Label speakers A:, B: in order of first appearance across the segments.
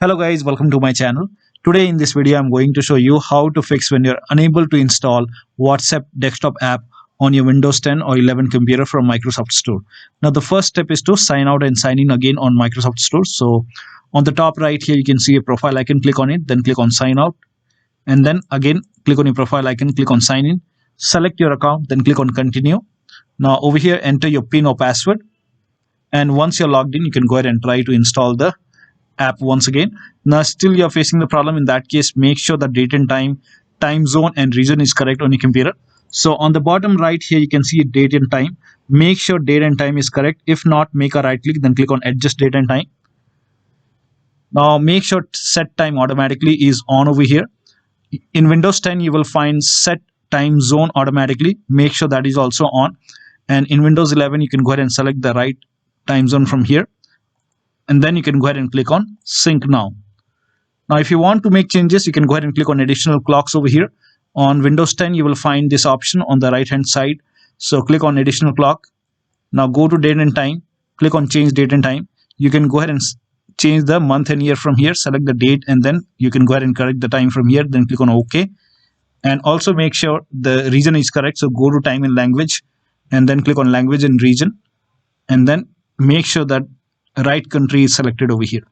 A: Hello guys, welcome to my channel. Today in this video I'm going to show you how to fix when you're unable to install WhatsApp desktop app on your Windows 10 or 11 computer from Microsoft Store. Now the first step is to sign out and sign in again on Microsoft Store. So on the top right here you can see a profile icon, click on it, then click on sign out, and then again click on your profile icon, click on sign in, select your account, then click on continue. Now over here enter your PIN or password, and once you're logged in you can go ahead and try to install the app once again. Now still you're facing the problem. In that case, make sure that date and time zone and region is correct on your computer. So on the bottom right here you can see date and time. Make sure date and time is correct. If not, make a right click, then click on adjust date and time. Now make sure set time automatically is on over here. In Windows 10 you will find set time zone automatically. Make sure that is also on, and in Windows 11 you can go ahead and select the right time zone from here, and then you can go ahead and click on sync now. Now if you want to make changes you can go ahead and click on additional clocks over here. On Windows 10 you will find this option on the right hand side, so click on additional clock. Now go to date and time, click on change date and time. You can go ahead and change the month and year from here, select the date, and then you can go ahead and correct the time from here, then click on OK. And also make sure the region is correct, so go to time and language and then click on language and region, and then make sure that right country is selected over here,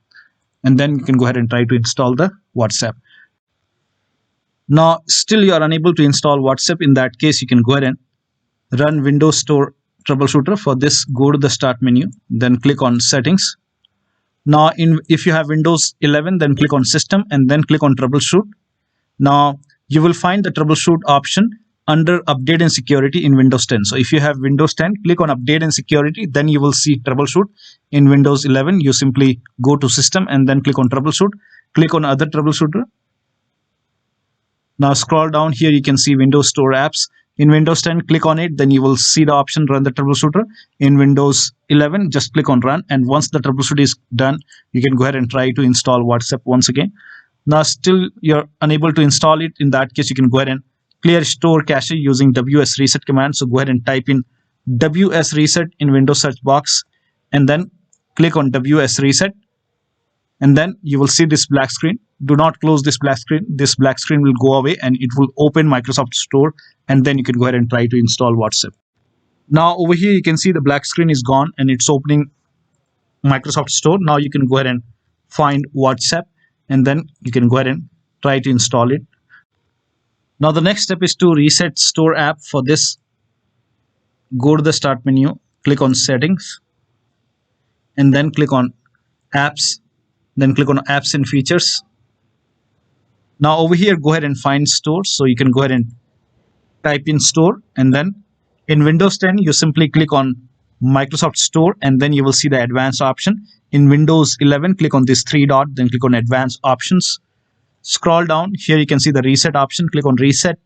A: and then you can go ahead and try to install the WhatsApp. Now still you are unable to install WhatsApp. In that case you can go ahead and run WindowsStore Troubleshooter. For this, go to the start menu, then click on settings. Now if you have Windows 11, then click on system and then click on troubleshoot. Now you will find the troubleshoot option under update and security in Windows 10. So if you have Windows 10, click on update and security, then you will see troubleshoot. In Windows 11 you simply go to system and then click on troubleshoot, click on other troubleshooter. Now scroll down here, you can see Windows Store apps. In Windows 10 click on it, then you will see the option run the troubleshooter. In Windows 11 just click on run, and once the troubleshoot is done you can go ahead and try to install WhatsApp once again. Now still you're unable to install it. In that case you can go ahead and clear store cache using WSReset command. So go ahead and type in WSReset in Windows search box and then click on WSReset, and then you will see this black screen. Do not close this black screen. This black screen will go away and it will open Microsoft Store, and then you can go ahead and try to install WhatsApp. Now over here you can see the black screen is gone and it's opening Microsoft Store. Now you can go ahead and find WhatsApp, and then you can go ahead and try to install it. Now the next step is to reset store app. For this, go to the start menu, click on settings, and then click on apps, then click on apps and features. Now over here go ahead and find store, so you can go ahead and type in store, and then in Windows 10 you simply click on Microsoft Store and then you will see the advanced option. In Windows 11 click on this three dot, then click on advanced options. Scroll down here, you can see the reset option, click on reset,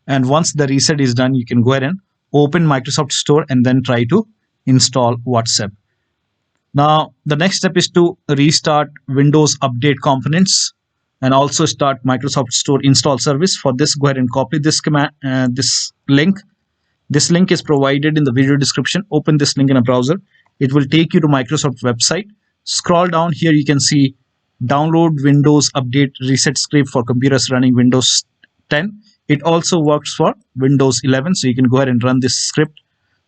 A: and once the reset is done you can go ahead and open Microsoft Store and then try to install WhatsApp. Now the next step is to restart Windows Update components and also start Microsoft Store install service. For this, go ahead and copy this command, this link. This link is provided in the video description. Open this link in a browser. It will take you to Microsoft website. Scroll down here, you can see download Windows Update Reset script for computers running Windows 10. It also works for Windows 11, so you can go ahead and run this script.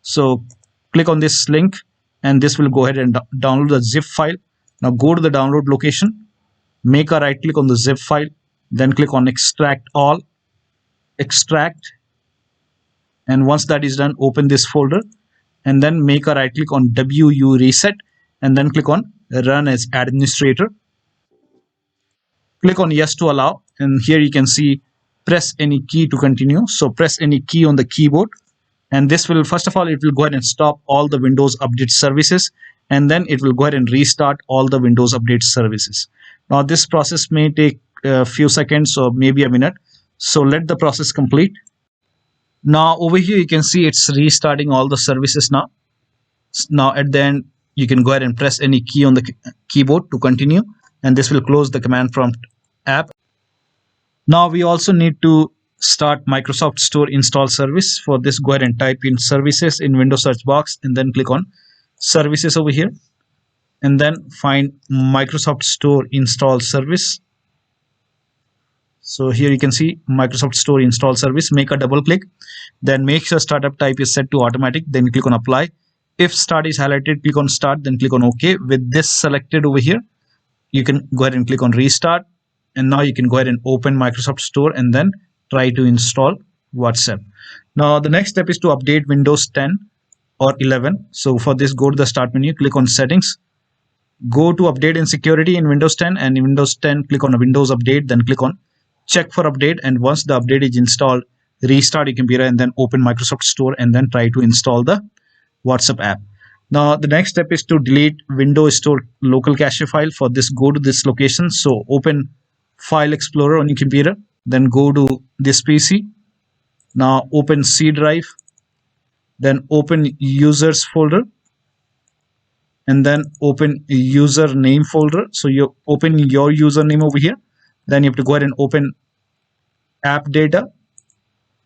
A: So click on this link and this will go ahead and download the zip file. Now go to the download location, make a right click on the zip file, then click on extract all, extract, and once that is done open this folder and then make a right click on WSReset and then click on run as administrator. Click on yes to allow, and here you can see press any key to continue. So press any key on the keyboard, and this will, first of all, it will go ahead and stop all the Windows Update services, and then it will go ahead and restart all the Windows Update services. Now this process may take a few seconds or maybe a minute, so let the process complete. Now over here you can see it's restarting all the services now. Now at the end you can go ahead and press any key on the keyboard to continue, and this will close the command prompt app. Now we also need to start Microsoft Store install service. For this, go ahead and type in services in Windows search box and then click on services over here. and then find Microsoft Store install service. So here you can see Microsoft Store install service. Make a double click, then make sure startup type is set to automatic, then click on apply. If start is highlighted, click on start, then click on OK. With this selected over here, you can go ahead and click on restart, and now you can go ahead and open Microsoft Store and then try to install WhatsApp. Now the next step is to update Windows 10 or 11. So for this, go to the start menu, click on settings, go to update and security in Windows 10, and in Windows 10 click on Windows Update, then click on check for update, and once the update is installed, restart your computer and then open Microsoft Store and then try to install the WhatsApp app. Now the next step is to delete WindowsStore local cache file. For this, go to this location. So open File Explorer on your computer, then go to this PC. Now open C drive, then open users folder, and then open username folder. So you open your username over here. Then you have to go ahead and open AppData.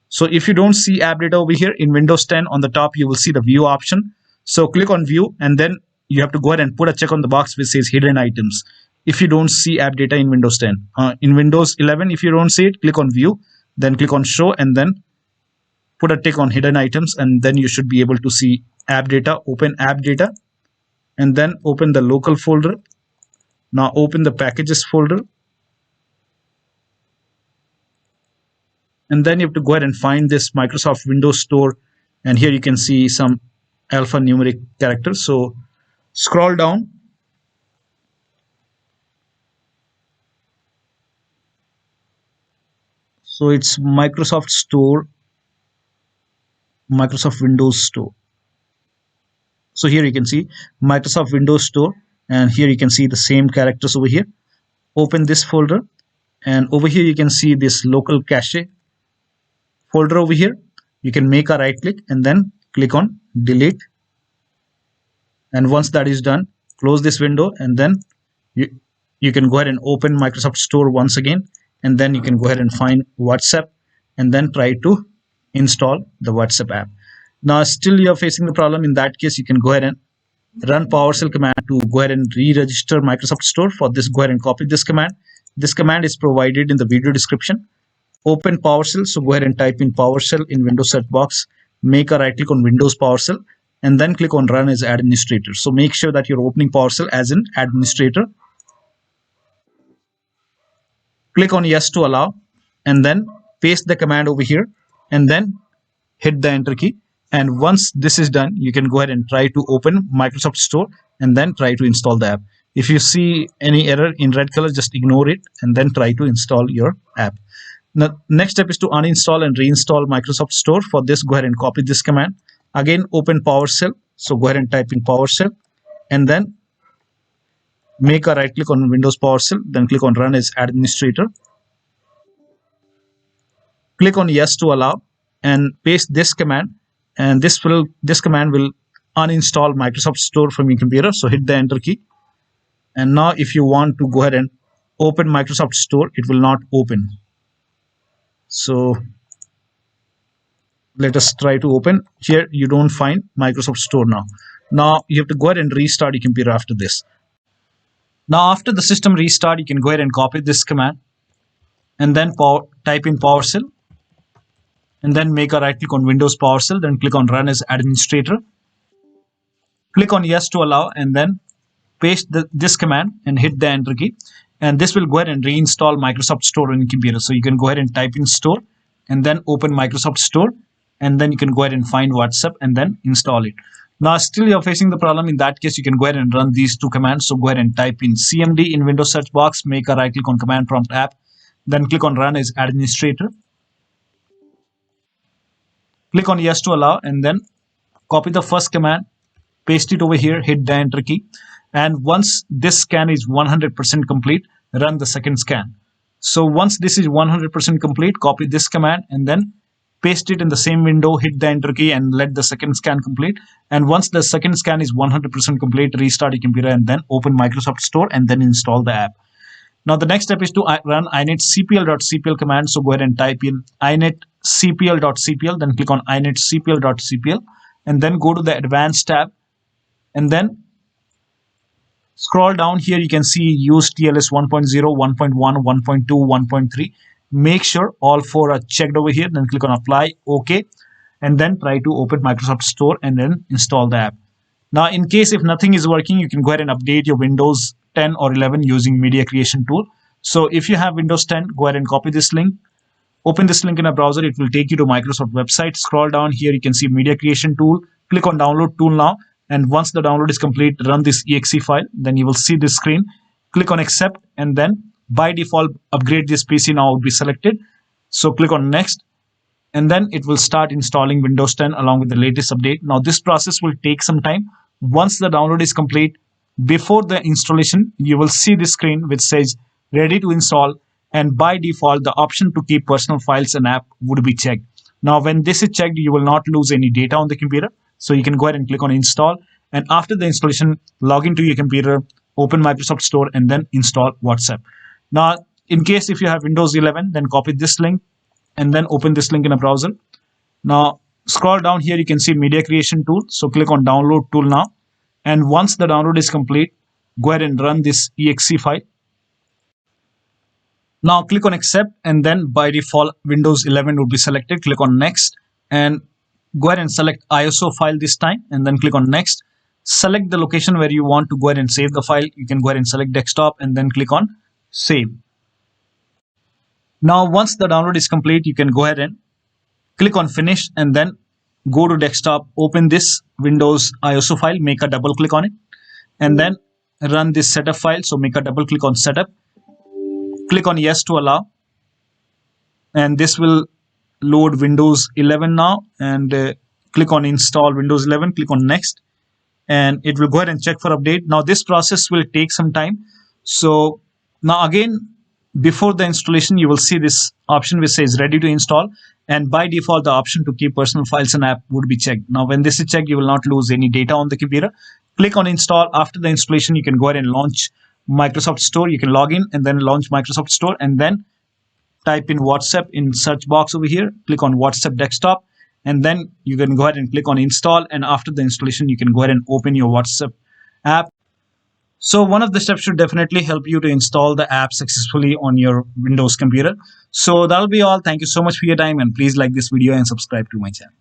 A: So if you don't see AppData over here in Windows 10, on the top you will see the view option. So click on view, and then you have to go ahead and put a check on the box which says hidden items if you don't see AppData in Windows 10. In Windows 11, if you don't see it, click on view, then click on show, and then put a tick on hidden items, and then you should be able to see AppData. Open AppData and then open the local folder. Now open the packages folder, and then you have to go ahead and find this Microsoft Windows Store, and here you can see some alphanumeric characters. So scroll down, so it's Microsoft Store, Microsoft Windows Store. So here you can see Microsoft Windows Store, and here you can see the same characters over here. Open this folder, and over here you can see this local cache folder over here. You can make a right click and then click on delete, and once that is done, close this window, and then you can go ahead and open Microsoft Store once again, and then you can go ahead and find WhatsApp and then try to install the WhatsApp app. Now still you're facing the problem. In that case, you can go ahead and run PowerShell command to go ahead and re-register Microsoft Store. For this, go ahead and copy this command. This command is provided in the video description. Open PowerShell, so go ahead and type in PowerShell in Windows search box, make a right click on Windows PowerShell, and then click on run as administrator. So make sure that you're opening PowerShell as an administrator. Click on yes to allow, and then paste the command over here, and then hit the enter key. And once this is done, you can go ahead and try to open Microsoft Store and then try to install the app. If you see any error in red color, just ignore it and then try to install your app. Now, next step is to uninstall and reinstall Microsoft Store. For this, go ahead and copy this command. Again, open PowerShell. So go ahead and type in PowerShell, and then make a right click on Windows PowerShell, then click on run as administrator. Click on yes to allow and paste this command, and this command will uninstall Microsoft Store from your computer. So hit the enter key. And now if you want to go ahead and open Microsoft Store, it will not open. So let us try to open. Here you don't find Microsoft Store now. Now you have to go ahead and restart your computer after this. Now after the system restart, you can go ahead and copy this command and then type in PowerShell, and then make a right click on Windows PowerShell, then click on run as administrator. Click on yes to allow, and then paste this command and hit the enter key. And this will go ahead and reinstall Microsoft Store on your computer. So you can go ahead and type in store and then open Microsoft Store, and then you can go ahead and find WhatsApp and then install it. Now still you're facing the problem. In that case, you can go ahead and run these two commands. So go ahead and type in CMD in Windows search box, make a right click on command prompt app, then click on run as administrator. Click on yes to allow, and then copy the first command, paste it over here, hit the enter key. And once this scan is 100% complete, run the second scan. So once this is 100% complete, copy this command and then paste it in the same window, hit the enter key, and let the second scan complete. And once the second scan is 100% complete, restart your computer and then open Microsoft Store and then install the app. Now the next step is to run inetcpl.cpl command. So go ahead and type in inetcpl.cpl, then click on inetcpl.cpl, and then go to the advanced tab, and then Scroll down here, you can see use TLS 1.0, 1.1, 1.2, 1.3. Make sure all four are checked over here. Then click on apply, OK, and then try to open Microsoft Store and then install the app. Now, in case if nothing is working, you can go ahead and update your Windows 10 or 11 using Media Creation tool. So if you have Windows 10, go ahead and copy this link. Open this link in a browser. It will take you to Microsoft website. Scroll down here. You can see Media Creation tool. Click on Download tool now. And once the download is complete, run this exe file. Then you will see this screen. Click on Accept, and then by default, upgrade this PC now would be selected. So click on Next, and then it will start installing Windows 10 along with the latest update. Now this process will take some time. Once the download is complete, before the installation, you will see this screen which says ready to install, and by default, the option to keep personal files and app would be checked. Now when this is checked, you will not lose any data on the computer. So you can go ahead and click on install, and after the installation, log into your computer, open Microsoft Store, and then install WhatsApp. Now, in case if you have Windows 11, then copy this link and then open this link in a browser. Now, scroll down here, you can see Media Creation tool. So click on Download tool now. And once the download is complete, go ahead and run this exe file. Now, click on Accept, and then by default, Windows 11 will be selected. Click on Next, and go ahead and select ISO file this time, and then click on Next. Select the location where you want to go ahead and save the file. You can go ahead and select desktop and then click on Save. Now, once the download is complete, you can go ahead and click on Finish, and then go to desktop, open this Windows ISO file, make a double click on it, and then run this setup file. So make a double click on setup, click on Yes to allow, and this will load Windows 11 now, and click on Install Windows 11, click on Next, and it will go ahead and check for update. Now this process will take some time. So now again, before the installation, you will see this option which says ready to install, and by default, the option to keep personal files and app would be checked. Now when this is checked, you will not lose any data on the computer. Click on install. After the installation, you can go ahead and launch Microsoft Store. You can log in and then launch Microsoft Store, and then type in WhatsApp in search box over here, click on WhatsApp desktop, and then you can go ahead and click on install, and after the installation, you can go ahead and open your WhatsApp app. So one of the steps should definitely help you to install the app successfully on your Windows computer. So that'll be all. Thank you so much for your time, and please like this video and subscribe to my channel.